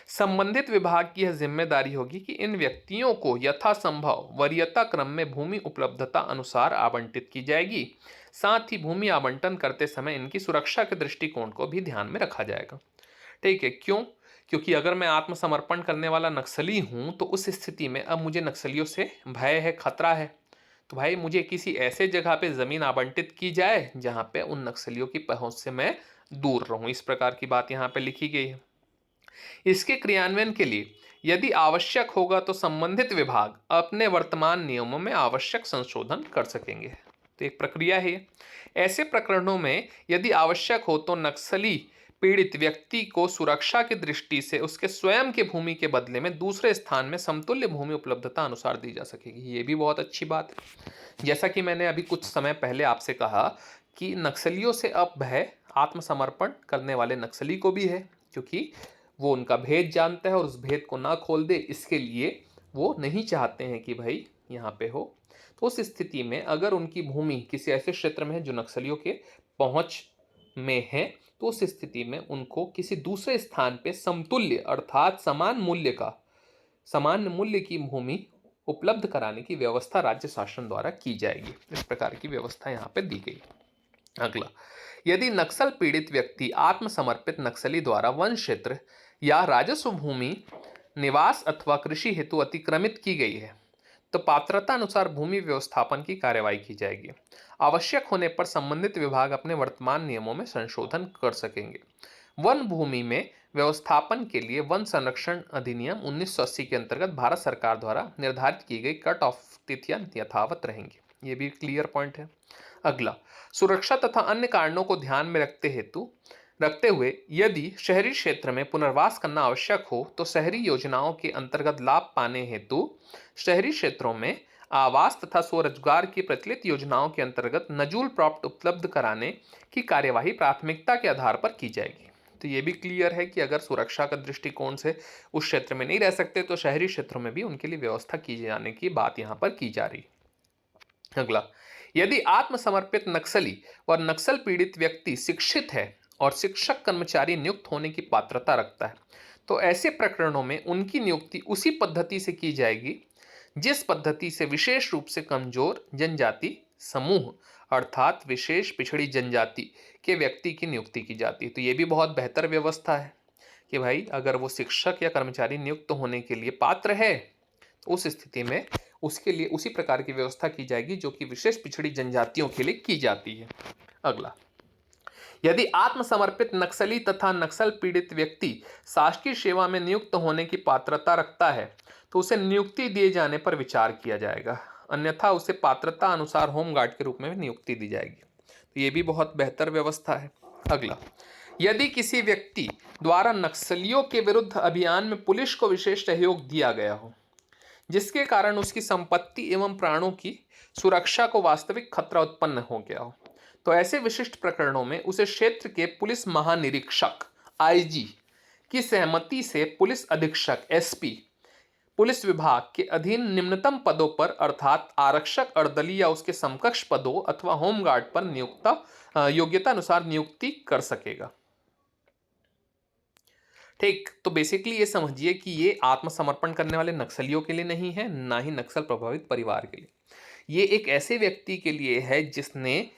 संबंधित विभाग की यह जिम्मेदारी होगी कि इन व्यक्तियों को यथासंभव वरीयता क्रम में भूमि उपलब्धता अनुसार आवंटित की जाएगी। साथ ही भूमि आवंटन करते समय इनकी सुरक्षा के दृष्टिकोण को भी ध्यान में रखा जाएगा। ठीक है, क्यों? क्योंकि अगर मैं आत्मसमर्पण करने वाला नक्सली हूं, तो उस स्थिति में अब मुझे नक्सलियों से भय है, खतरा है, तो भाई मुझे किसी ऐसे जगह पे जमीन आवंटित की जाए जहां पे उन नक्सलियों की पहुंच से मैं दूर रहूं। इस प्रकार की बात यहाँ पे लिखी गई है। इसके क्रियान्वयन के लिए यदि आवश्यक होगा तो संबंधित विभाग अपने वर्तमान नियमों में आवश्यक संशोधन कर सकेंगे। तो एक प्रक्रिया है। ऐसे प्रकरणों में यदि आवश्यक हो तो नक्सली पीड़ित व्यक्ति को सुरक्षा की दृष्टि से उसके स्वयं के भूमि के बदले में दूसरे स्थान में समतुल्य भूमि उपलब्धता अनुसार दी जा सकेगी। ये भी बहुत अच्छी बात है। जैसा कि मैंने अभी कुछ समय पहले आपसे कहा कि नक्सलियों से अब भय आत्मसमर्पण करने वाले नक्सली को भी है, क्योंकि वो उनका भेद जानता है और उस भेद को ना खोल दे, इसके लिए वो नहीं चाहते हैं कि भाई यहाँ पे हो, तो उस स्थिति में अगर उनकी भूमि किसी ऐसे क्षेत्र में है जो नक्सलियों के पहुंच में है, तो उस स्थिति में उनको किसी दूसरे स्थान पे समतुल्य अर्थात सामान्य मूल्य की भूमि उपलब्ध कराने की व्यवस्था राज्य शासन द्वारा की जाएगी। इस प्रकार की व्यवस्था यहाँ पे दी गई। अगला, यदि नक्सल पीड़ित व्यक्ति आत्मसमर्पित नक्सली द्वारा वन क्षेत्र या राजस्व भूमि निवास अथवा कृषि हेतु अतिक्रमित की गई है, तो पात्रता अनुसार भूमि व्यवस्थापन की कार्यवाही की जाएगी। आवश्यक होने पर संबंधित विभाग अपने वर्तमान नियमों में संशोधन कर सकेंगे। वन भूमि में व्यवस्थापन के लिए वन संरक्षण अधिनियम 1980 के अंतर्गत भारत सरकार द्वारा निर्धारित की गई कट ऑफ तिथियां यथावत रहेंगी। ये भी क्लियर पॉइंट है। अगला, सुरक्षा तथा अन्य कारणों को ध्यान में रखते हुए यदि शहरी क्षेत्र में पुनर्वास करना आवश्यक हो, तो शहरी योजनाओं के अंतर्गत लाभ पाने हेतु शहरी क्षेत्रों में आवास तथा स्वरोजगार की प्रचलित योजनाओं के अंतर्गत नजूल प्लॉट उपलब्ध कराने की कार्यवाही प्राथमिकता के आधार पर की जाएगी। तो ये भी क्लियर है कि अगर सुरक्षा का दृष्टिकोण से उस क्षेत्र में नहीं रह सकते, तो शहरी क्षेत्रों में भी उनके लिए व्यवस्था की जाने की बात यहाँ पर की जा रही। अगला, यदि आत्मसमर्पित नक्सली और नक्सल पीड़ित व्यक्ति शिक्षित है और शिक्षक कर्मचारी नियुक्त होने की पात्रता रखता है, तो ऐसे प्रकरणों में उनकी नियुक्ति उसी पद्धति से की जाएगी जिस पद्धति से विशेष रूप से कमजोर जनजाति समूह अर्थात विशेष पिछड़ी जनजाति के व्यक्ति की नियुक्ति की जाती है। तो ये भी बहुत बेहतर व्यवस्था है कि भाई अगर वो शिक्षक या कर्मचारी नियुक्त होने के लिए पात्र है, तो उस स्थिति में उसके लिए उसी प्रकार की व्यवस्था की जाएगी जो कि विशेष पिछड़ी जनजातियों के लिए की जाती है। अगला, यदि आत्मसमर्पित नक्सली तथा नक्सल पीड़ित व्यक्ति शासकीय सेवा में नियुक्त होने की पात्रता रखता है, तो उसे नियुक्ति दिए जाने पर विचार किया जाएगा, अन्यथा उसे पात्रता अनुसार होमगार्ड के रूप में नियुक्ति दी जाएगी। तो ये भी बहुत बेहतर व्यवस्था है। अगला, यदि किसी व्यक्ति द्वारा नक्सलियों के विरुद्ध अभियान में पुलिस को विशेष सहयोग दिया गया हो, जिसके कारण उसकी संपत्ति एवं प्राणों की सुरक्षा को वास्तविक खतरा उत्पन्न हो गया हो, तो ऐसे विशिष्ट प्रकरणों में उसे क्षेत्र के पुलिस महानिरीक्षक आईजी की सहमति से पुलिस अधीक्षक एसपी पुलिस विभाग के अधीन निम्नतम पदों पर अर्थात आरक्षक अर्दली या उसके समकक्ष पदों अथवा होमगार्ड पर योग्यता अनुसार नियुक्ति कर सकेगा। ठीक, तो बेसिकली ये समझिए कि ये आत्मसमर्पण करने वाले नक्सलियों के लिए नहीं है, ना ही नक्सल प्रभावित परिवार के लिए। ये एक ऐसे व्यक्ति के लिए है जिसने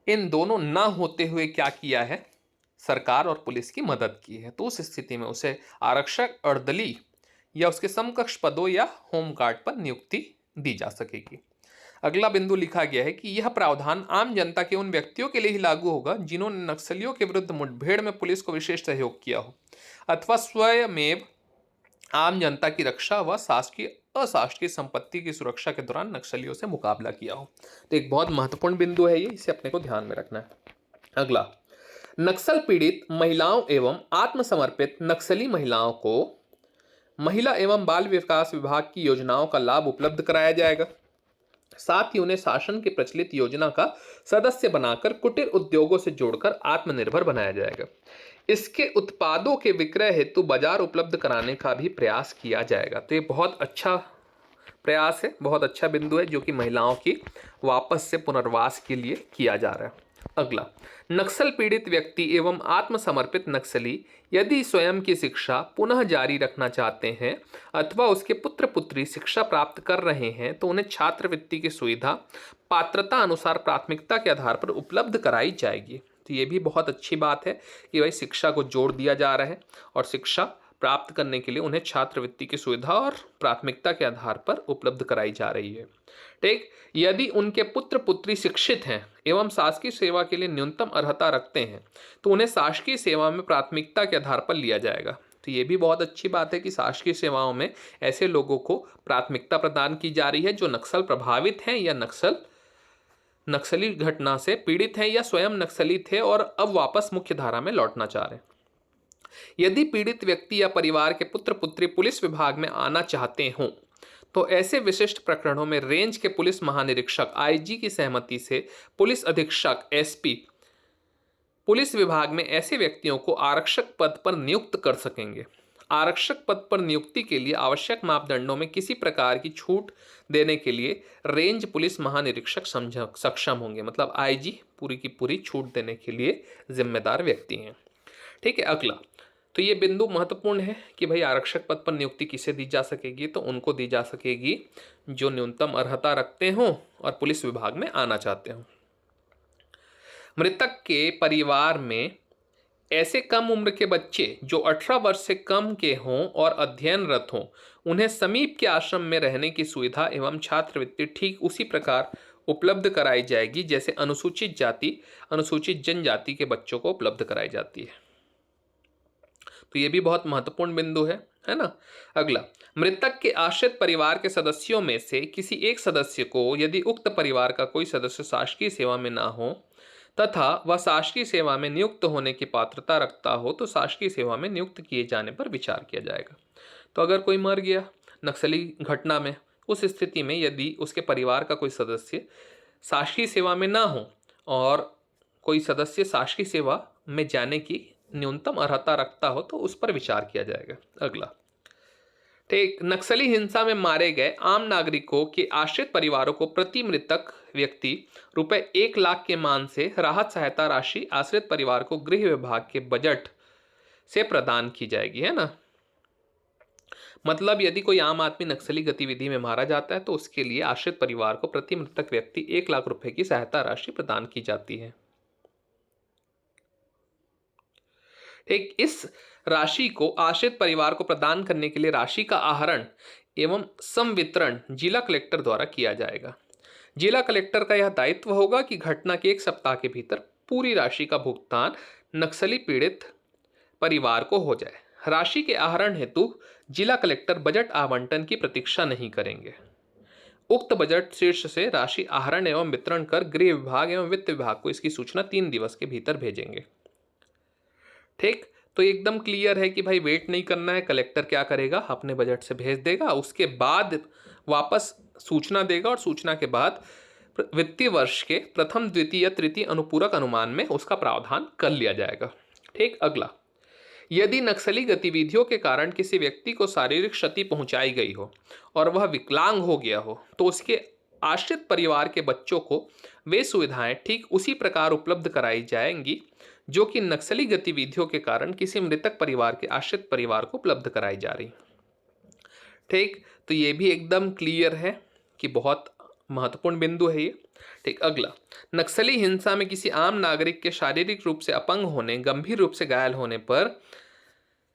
इन दोनों ना होते हुए क्या किया है, सरकार और पुलिस की मदद की है। तो उस स्थिति में उसे आरक्षक अर्दली या उसके समकक्ष पदों या होमगार्ड पर नियुक्ति दी जा सकेगी। अगला बिंदु लिखा गया है कि यह प्रावधान आम जनता के उन व्यक्तियों के लिए ही लागू होगा जिन्होंने नक्सलियों के विरुद्ध मुठभेड़ में पुलिस को विशेष सहयोग किया हो अथवा स्वयमेव आम जनता की रक्षा व शासकीय अशासकीय संपत्ति की सुरक्षा के दौरान नक्सलियों से मुकाबला किया हो। तो एक बहुत महत्वपूर्ण बिंदु है ये, इसे अपने को ध्यान में रखना है। अगला, नक्सल पीड़ित महिलाओं एवं आत्मसमर्पित नक्सली महिलाओं को महिला एवं बाल विकास विभाग की योजनाओं का लाभ उपलब्ध कराया जाएगा। साथ ही उन्हें शासन की प्रचलित योजना का सदस्य बनाकर कुटीर उद्योगों से जोड़कर आत्मनिर्भर बनाया जाएगा। इसके उत्पादों के विक्रय हेतु बाजार उपलब्ध कराने का भी प्रयास किया जाएगा। तो ये बहुत अच्छा प्रयास है, बहुत अच्छा बिंदु है जो कि महिलाओं की वापस से पुनर्वास के लिए किया जा रहा है। अगला, नक्सल पीड़ित व्यक्ति एवं आत्मसमर्पित नक्सली यदि स्वयं की शिक्षा पुनः जारी रखना चाहते हैं अथवा उसके पुत्र पुत्री शिक्षा प्राप्त कर रहे हैं, तो उन्हें छात्रवृत्ति की सुविधा पात्रता अनुसार प्राथमिकता के आधार पर उपलब्ध कराई जाएगी। तो ये भी बहुत अच्छी बात है कि भाई शिक्षा को जोड़ दिया जा रहा है और शिक्षा प्राप्त करने के लिए उन्हें छात्रवृत्ति की सुविधा और प्राथमिकता के आधार पर उपलब्ध कराई जा रही है। ठीक, यदि उनके पुत्र पुत्री शिक्षित हैं एवं शासकीय सेवा के लिए न्यूनतम अर्हता रखते हैं, तो उन्हें शासकीय सेवा में प्राथमिकता के आधार पर लिया जाएगा। तो ये भी बहुत अच्छी बात है कि शासकीय सेवाओं में ऐसे लोगों को प्राथमिकता प्रदान की जा रही है जो नक्सल प्रभावित हैं या नक्सली घटना से पीड़ित हैं या स्वयं नक्सली थे और अब वापस मुख्य धारा में लौटना चाह रहे हैं। यदि पीड़ित व्यक्ति या परिवार के पुत्र पुत्री पुलिस विभाग में आना चाहते हों, तो ऐसे विशिष्ट प्रकरणों में रेंज के पुलिस महानिरीक्षक आईजी की सहमति से पुलिस अधीक्षक एसपी पुलिस विभाग में ऐसे व्यक्तियों को आरक्षक पद पर नियुक्त कर सकेंगे। आरक्षक पद पर नियुक्ति के लिए आवश्यक मापदंडों में किसी प्रकार की छूट देने के लिए रेंज पुलिस महानिरीक्षक सक्षम होंगे। मतलब आईजी पूरी की पूरी छूट देने के लिए जिम्मेदार व्यक्ति हैं। ठीक है, अगला। तो ये बिंदु महत्वपूर्ण है कि भाई आरक्षक पद पर नियुक्ति किसे दी जा सकेगी, तो उनको दी जा सकेगी जो न्यूनतम अर्हता रखते हों और पुलिस विभाग में आना चाहते हों। मृतक के परिवार में ऐसे कम उम्र के बच्चे जो 18 वर्ष से कम के हों और अध्ययनरत हों, उन्हें समीप के आश्रम में रहने की सुविधा एवं छात्रवृत्ति ठीक उसी प्रकार उपलब्ध कराई जाएगी जैसे अनुसूचित जाति, अनुसूचित जनजाति के बच्चों को उपलब्ध कराई जाती है। तो ये भी बहुत महत्वपूर्ण बिंदु है ना। अगला, मृतक के आश्रित परिवार के सदस्यों में से किसी एक सदस्य को यदि उक्त परिवार का कोई सदस्य शासकीय सेवा में ना हो तथा वह शासकीय सेवा में नियुक्त होने की पात्रता रखता हो तो शासकीय सेवा में नियुक्त किए जाने पर विचार किया जाएगा। तो अगर कोई मर गया नक्सली घटना में, उस स्थिति में यदि उसके परिवार का कोई सदस्य शासकीय सेवा में ना हो और कोई सदस्य शासकीय सेवा में जाने की न्यूनतम अर्हता रखता हो तो उस पर विचार किया जाएगा। अगला, ठीक, नक्सली हिंसा में मारे गए आम नागरिकों के आश्रित परिवारों को प्रति मृतक व्यक्ति रुपए 1 लाख के मान से राहत सहायता राशि आश्रित परिवार को गृह विभाग के बजट से प्रदान की जाएगी, है ना। मतलब यदि कोई आम आदमी नक्सली गतिविधि में मारा जाता है तो उसके लिए आश्रित परिवार को प्रति मृतक व्यक्ति 1 लाख रुपए की सहायता राशि प्रदान की जाती है। ठीक, इस राशि को आश्रित परिवार को प्रदान करने के लिए राशि का आहरण एवं संवितरण जिला कलेक्टर द्वारा किया जाएगा। जिला कलेक्टर का यह दायित्व होगा कि घटना के 1 सप्ताह के भीतर पूरी राशि का भुगतान नक्सली पीड़ित परिवार को हो जाए। राशि के आहरण हेतु जिला कलेक्टर बजट आवंटन की प्रतीक्षा नहीं करेंगे। उक्त बजट शीर्ष से राशि आहरण एवं वितरण कर गृह विभाग एवं वित्त विभाग को इसकी सूचना 3 दिवस के भीतर भेजेंगे। ठीक, तो एकदम क्लियर है कि भाई वेट नहीं करना है, कलेक्टर क्या करेगा, अपने बजट से भेज देगा, उसके बाद वापस सूचना देगा और सूचना के बाद वित्तीय वर्ष के प्रथम, द्वितीय या तृतीय अनुपूरक अनुमान में उसका प्रावधान कर लिया जाएगा। ठीक, अगला, यदि नक्सली गतिविधियों के कारण किसी व्यक्ति को शारीरिक क्षति पहुंचाई गई हो और वह विकलांग हो गया हो तो उसके आश्रित परिवार के बच्चों को वे सुविधाएं ठीक उसी प्रकार उपलब्ध कराई जाएंगी जो कि नक्सली गतिविधियों के कारण किसी मृतक परिवार के आश्रित परिवार को उपलब्ध कराई जा रही। ठीक, तो ये भी एकदम क्लियर है कि बहुत महत्वपूर्ण बिंदु है ये। ठीक, अगला, नक्सली हिंसा में किसी आम नागरिक के शारीरिक रूप से अपंग होने, गंभीर रूप से घायल होने पर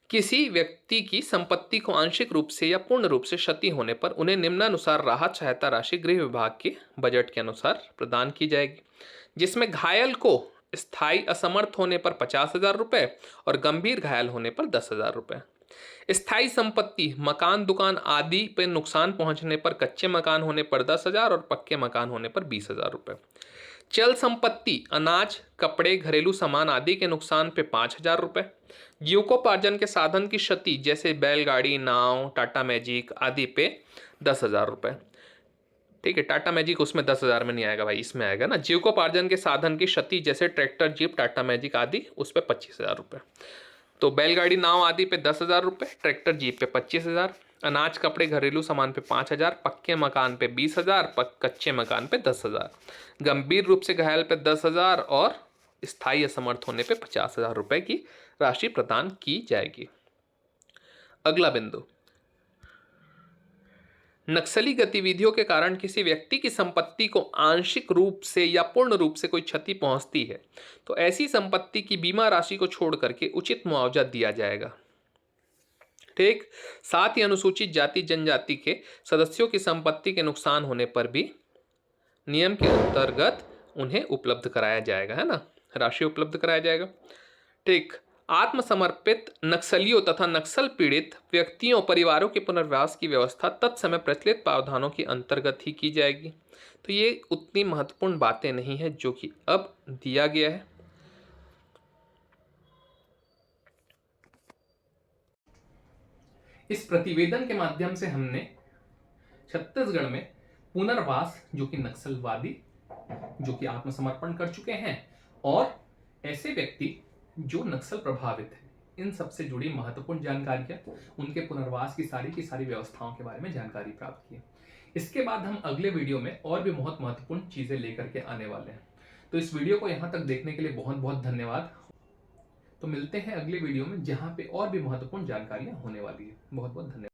किसी व्यक्ति की संपत्ति को आंशिक रूप से या पूर्ण रूप से क्षति होने पर उन्हें निम्नानुसार राहत सहायता राशि गृह विभाग के बजट के अनुसार प्रदान की जाएगी, जिसमें घायल को स्थायी असमर्थ होने पर 50,000 रुपये और गंभीर घायल होने पर 10,000 रुपये। स्थायी संपत्ति, मकान, दुकान आदि पर नुकसान पहुंचने पर कच्चे मकान होने पर 10,000 और पक्के मकान होने पर 20,000 रुपये। चल संपत्ति, अनाज, कपड़े, घरेलू सामान आदि के नुकसान पे 5,000 रुपये। जीविकोपार्जन के साधन की क्षति जैसे बैलगाड़ी, नाव, टाटा मैजिक आदि पे 10,000 रुपये। ठीक है, टाटा मैजिक उसमें 10,000 में नहीं आएगा भाई, इसमें आएगा ना। जीविकोपार्जन के साधन की क्षति जैसे ट्रैक्टर, जीप, टाटा मैजिक आदि उस पर 25,000 रुपये। तो बैलगाड़ी, नाव आदि पे 10,000 रुपये, ट्रैक्टर, जीप पे 25,000, अनाज, कपड़े, घरेलू सामान पे 5,000, पक्के मकान पे 20,000, कच्चे मकान पे 10,000, गंभीर रूप से घायल पे 10,000 और स्थायी असमर्थ होने पे 50,000 रुपये की राशि प्रदान की जाएगी। अगला बिंदु, नक्सली गतिविधियों के कारण किसी व्यक्ति की संपत्ति को आंशिक रूप से या पूर्ण रूप से कोई क्षति पहुंचती है तो ऐसी संपत्ति की बीमा राशि को छोड़ करके उचित मुआवजा दिया जाएगा। ठीक, साथ ही अनुसूचित जाति जनजाति के सदस्यों की संपत्ति के नुकसान होने पर भी नियम के अंतर्गत उन्हें उपलब्ध कराया जाएगा, है ना, राशि उपलब्ध कराया जाएगा। ठीक, आत्मसमर्पित नक्सलियों तथा नक्सल पीड़ित व्यक्तियों परिवारों के पुनर्वास की व्यवस्था तत्समय प्रचलित प्रावधानों के अंतर्गत ही की जाएगी। तो ये उतनी महत्वपूर्ण बातें नहीं है जो कि अब दिया गया है। इस प्रतिवेदन के माध्यम से हमने छत्तीसगढ़ में पुनर्वास जो कि नक्सलवादी जो कि आत्मसमर्पण कर चुके हैं और ऐसे व्यक्ति जो नक्सल प्रभावित हैं इन सब से जुड़ी महत्वपूर्ण जानकारियां, उनके पुनर्वास की सारी व्यवस्थाओं के बारे में जानकारी प्राप्त की। इसके बाद हम अगले वीडियो में और भी बहुत महत्वपूर्ण चीजें लेकर के आने वाले हैं। तो इस वीडियो को यहाँ तक देखने के लिए बहुत बहुत धन्यवाद। तो मिलते हैं अगले वीडियो में, जहाँ पे और भी महत्वपूर्ण जानकारियां होने वाली है। बहुत बहुत धन्यवाद।